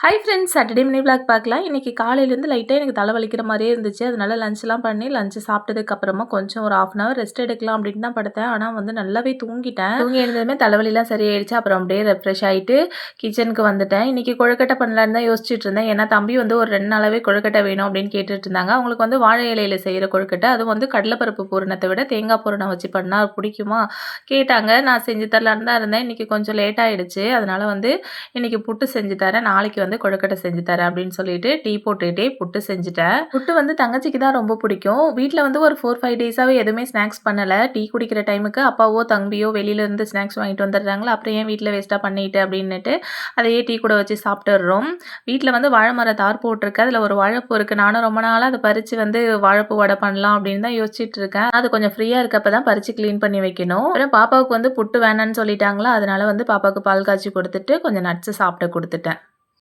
Hi friends, Saturday mini vlog பார்க்கலாம். இன்றைக்கி காலையிலேருந்து லைட்டாக எனக்கு தலை வலிக்கிற மாதிரியே இருந்துச்சு. அதனால லஞ்செலாம் பண்ணி லஞ்சு சாப்பிட்டதுக்கப்புறமா கொஞ்சம் ஒரு 1/2 அன் ஹவர் ரெஸ்ட் எடுக்கலாம் அப்படின்னு தான் படுத்தேன். ஆனால் வந்து நல்லாவே தூங்கிட்டேன். தூங்கி எழுந்ததுமே தலைவலிலாம் சரியாயிடுச்சு. அப்புறம் அப்படியே ரெஃப்ரெஷ் ஆகிட்டு கிச்சனுக்கு வந்துட்டேன். இன்றைக்கி கொழுக்கட்டை பண்ணலான்னு தான் யோசிச்சுட்டு இருந்தேன். ஏன்னா தம்பி வந்து ஒரு 2 நாளாகவே கொழுக்கட்டை வேணும் அப்படின்னு கேட்டுட்டு இருந்தாங்க. அவங்களுக்கு வந்து வாழை இலையில் செய்கிற கொழுக்கட்டை, அதுவும் வந்து கடலைப்பருப்பு பூரணத்தை விட தேங்காய் பூரணம் வச்சு பண்ணால் பிடிக்குமா கேட்டாங்க. நான் செஞ்சு தரலான்னு தான் இருந்தேன். இன்றைக்கி கொஞ்சம் லேட் ஆகிடுச்சு. அதனால் வந்து இன்றைக்கி புட்டு செஞ்சு தரேன், நாளைக்கு வந்து கொழுக்கட்டை செஞ்சு தரேன் அப்படின்னு சொல்லிட்டு டீ போட்டுக்கிட்டே புட்டு செஞ்சுட்டேன். புட்டு வந்து தங்கச்சிக்கு தான் ரொம்ப பிடிக்கும். வீட்டில் வந்து ஒரு 4-5 டேஸாகவே எதுவுமே ஸ்நாக்ஸ் பண்ணலை. டீ குடிக்கிற டைமுக்கு அப்பாவோ தம்பியோ வெளியிலேருந்து ஸ்நாக்ஸ் வாங்கிட்டு வந்துடுறாங்களா, அப்புறம் ஏன் வீட்டில் வேஸ்ட்டாக பண்ணிட்டு அப்படின்னுட்டு அதையே டீ கூட வச்சு சாப்பிட்டுடுறோம். வீட்டில் வந்து வாழை மர தார் போட்டிருக்கு, அதில் ஒரு வாழைப்பூ இருக்குது. நானும் ரொம்ப நாளாக அதை பறித்து வந்து வாழைப்பூ வடை பண்ணலாம் அப்படின்னு தான் யோசிச்சுட்டு இருக்கேன். அது கொஞ்சம் ஃப்ரீயாக இருக்கப்போ தான் பறித்து க்ளீன் பண்ணி வைக்கணும். அப்புறம் பாப்பாவுக்கு வந்து புட்டு வேணான்னு சொல்லிட்டாங்களா, அதனால வந்து பாப்பாவுக்கு பால் காய்ச்சி கொடுத்துட்டு கொஞ்சம் நட்ஸு சாப்பிட கொடுத்துட்டேன்.